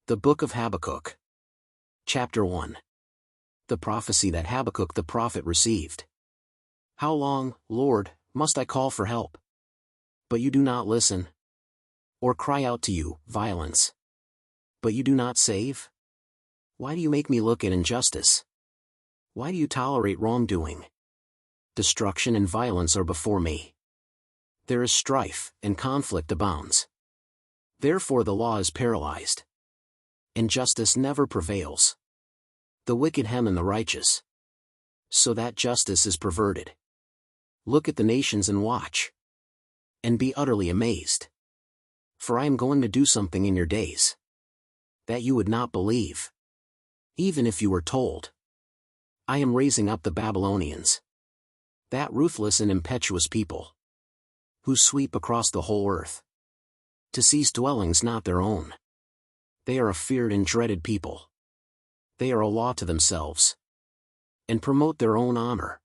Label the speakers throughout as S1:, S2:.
S1: The Book of Habakkuk. Chapter 1. The prophecy that Habakkuk the prophet received. How long, Lord, must I call for help? But you do not listen. Or cry out to you, violence. But you do not save? Why do you make me look at injustice? Why do you tolerate wrongdoing? Destruction and violence are before me. There is strife, and conflict abounds. Therefore the law is paralyzed. And justice never prevails. The wicked hem in the righteous, so that justice is perverted. Look at the nations and watch, and be utterly amazed. For I am going to do something in your days that you would not believe, even if you were told. I am raising up the Babylonians, that ruthless and impetuous people, who sweep across the whole earth, to seize dwellings not their own. They are a feared and dreaded people. They are a law to themselves, and promote their own honor.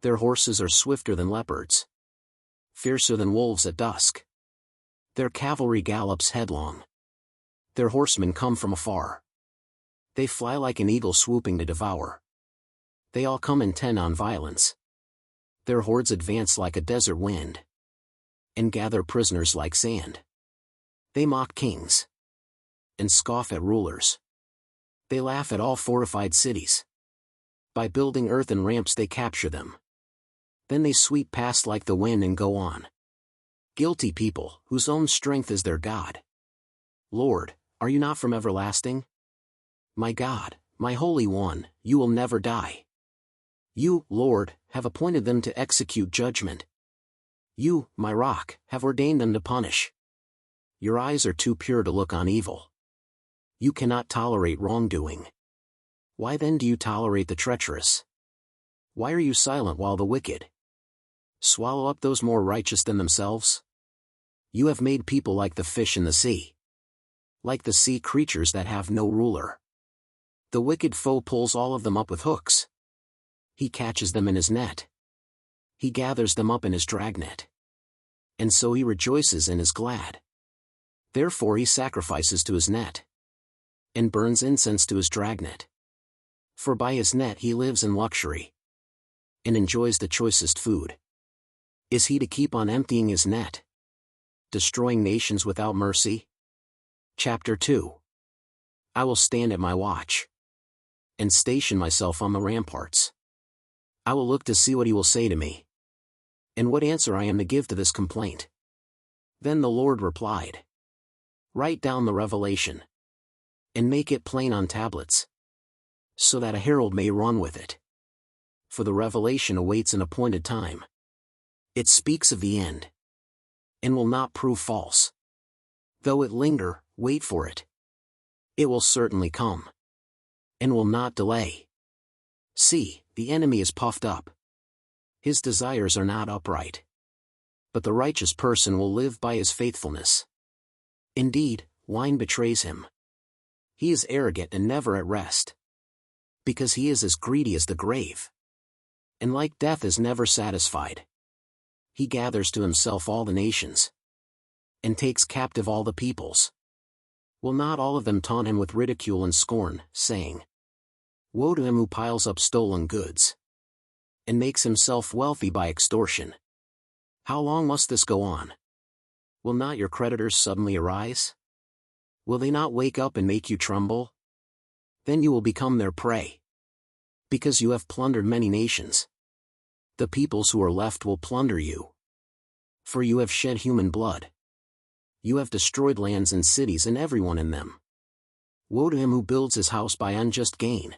S1: Their horses are swifter than leopards, fiercer than wolves at dusk. Their cavalry gallops headlong. Their horsemen come from afar. They fly like an eagle swooping to devour. They all come intent on violence. Their hordes advance like a desert wind, and gather prisoners like sand. They mock kings, and scoff at rulers. They laugh at all fortified cities. By building earthen ramps they capture them. Then they sweep past like the wind and go on. Guilty people, whose own strength is their God. Lord, are you not from everlasting? My God, my Holy One, you will never die. You, Lord, have appointed them to execute judgment. You, my rock, have ordained them to punish. Your eyes are too pure to look on evil. You cannot tolerate wrongdoing. Why then do you tolerate the treacherous? Why are you silent while the wicked swallow up those more righteous than themselves? You have made people like the fish in the sea, like the sea creatures that have no ruler. The wicked foe pulls all of them up with hooks. He catches them in his net. He gathers them up in his dragnet. And so he rejoices and is glad. Therefore he sacrifices to his net, and burns incense to his dragnet. For by his net he lives in luxury, and enjoys the choicest food. Is he to keep on emptying his net, destroying nations without mercy? Chapter 2. I will stand at my watch, and station myself on the ramparts. I will look to see what he will say to me, and what answer I am to give to this complaint. Then the Lord replied, write down the revelation, and make it plain on tablets, so that a herald may run with it. For the revelation awaits an appointed time. It speaks of the end, and will not prove false. Though it linger, wait for it. It will certainly come, and will not delay. See, the enemy is puffed up. His desires are not upright. But the righteous person will live by his faithfulness. Indeed, wine betrays him. He is arrogant and never at rest, because he is as greedy as the grave, and like death is never satisfied. He gathers to himself all the nations, and takes captive all the peoples. Will not all of them taunt him with ridicule and scorn, saying, woe to him who piles up stolen goods, and makes himself wealthy by extortion. How long must this go on? Will not your creditors suddenly arise? Will they not wake up and make you tremble? Then you will become their prey, because you have plundered many nations. The peoples who are left will plunder you, for you have shed human blood. You have destroyed lands and cities and everyone in them. Woe to him who builds his house by unjust gain,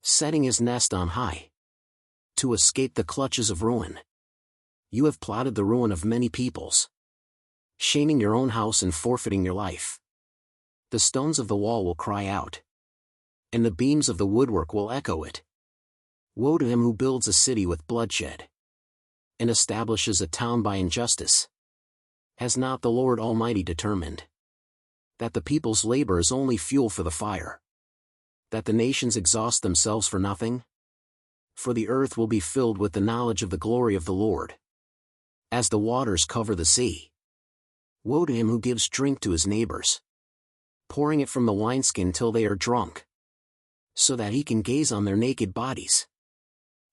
S1: setting his nest on high, to escape the clutches of ruin. You have plotted the ruin of many peoples, shaming your own house and forfeiting your life. The stones of the wall will cry out, and the beams of the woodwork will echo it. Woe to him who builds a city with bloodshed, and establishes a town by injustice. Has not the Lord Almighty determined that the people's labor is only fuel for the fire, that the nations exhaust themselves for nothing? For the earth will be filled with the knowledge of the glory of the Lord, as the waters cover the sea. Woe to him who gives drink to his neighbors, pouring it from the wineskin till they are drunk, so that he can gaze on their naked bodies.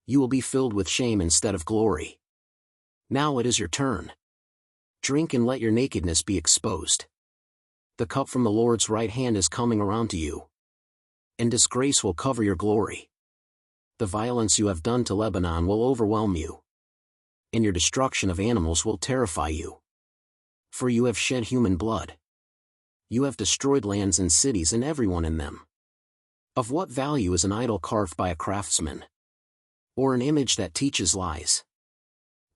S1: You will be filled with shame instead of glory. Now it is your turn. Drink and let your nakedness be exposed. The cup from the Lord's right hand is coming around to you, and disgrace will cover your glory. The violence you have done to Lebanon will overwhelm you, and your destruction of animals will terrify you. For you have shed human blood. You have destroyed lands and cities and everyone in them. Of what value is an idol carved by a craftsman, or an image that teaches lies?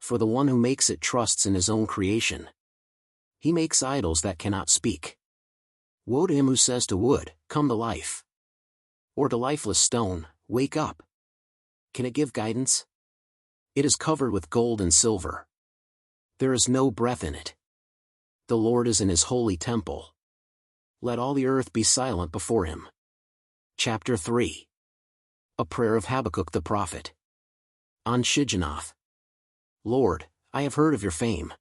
S1: For the one who makes it trusts in his own creation. He makes idols that cannot speak. Woe to him who says to wood, come to life, or to lifeless stone, wake up. Can it give guidance? It is covered with gold and silver. There is no breath in it. The Lord is in his holy temple. Let all the earth be silent before him. Chapter 3. A prayer of Habakkuk the prophet. On Shigionoth. Lord, I have heard of your fame.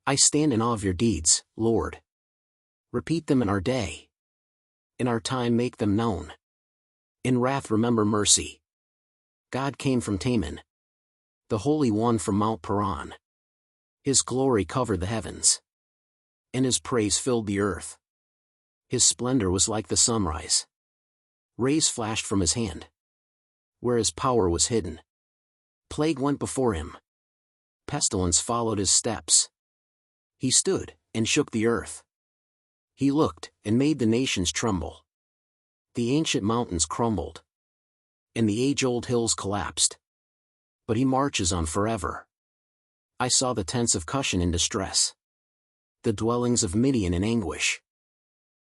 S1: I stand in awe of your deeds, Lord. Repeat them in our day. In our time make them known. In wrath remember mercy. God came from Teman, the Holy One from Mount Paran. His glory covered the heavens, and his praise filled the earth. His splendor was like the sunrise. Rays flashed from his hand, where his power was hidden. Plague went before him. Pestilence followed his steps. He stood and shook the earth. He looked and made the nations tremble. The ancient mountains crumbled, and the age-old hills collapsed. But he marches on forever. I saw the tents of Cushan in distress, the dwellings of Midian in anguish.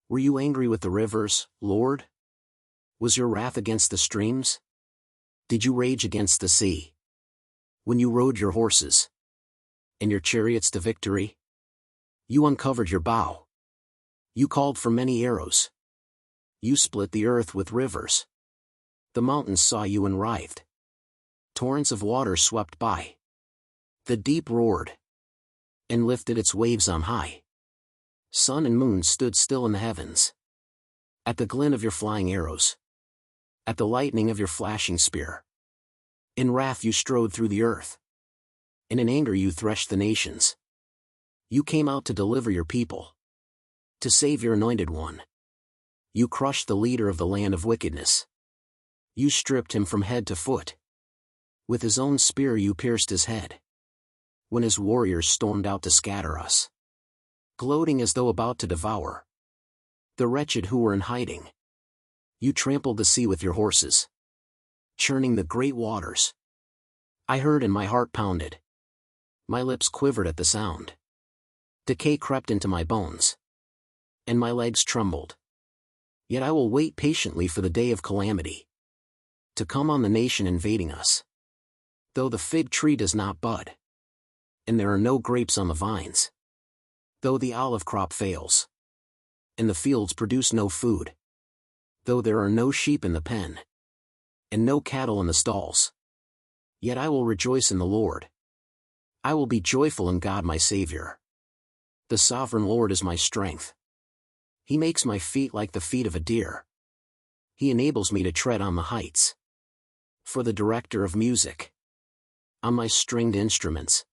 S1: Were you angry with the rivers, Lord? Was your wrath against the streams? Did you rage against the sea, when you rode your horses and your chariots to victory? You uncovered your bow. You called for many arrows. You split the earth with rivers. The mountains saw you and writhed. Torrents of water swept by. The deep roared and lifted its waves on high. Sun and moon stood still in the heavens, at the glint of your flying arrows, at the lightning of your flashing spear. In wrath you strode through the earth, and in anger you threshed the nations. You came out to deliver your people, to save your anointed one. You crushed the leader of the land of wickedness. You stripped him from head to foot. With his own spear you pierced his head, when his warriors stormed out to scatter us, gloating as though about to devour the wretched who were in hiding. You trampled the sea with your horses, churning the great waters. I heard and my heart pounded. My lips quivered at the sound. Decay crept into my bones, and my legs trembled. Yet I will wait patiently for the day of calamity, to come on the nation invading us. Though the fig tree does not bud, and there are no grapes on the vines, though the olive crop fails, and the fields produce no food, though there are no sheep in the pen, and no cattle in the stalls, yet I will rejoice in the Lord. I will be joyful in God my Savior. The sovereign Lord is my strength. He makes my feet like the feet of a deer. He enables me to tread on the heights. For the director of music, on my stringed instruments,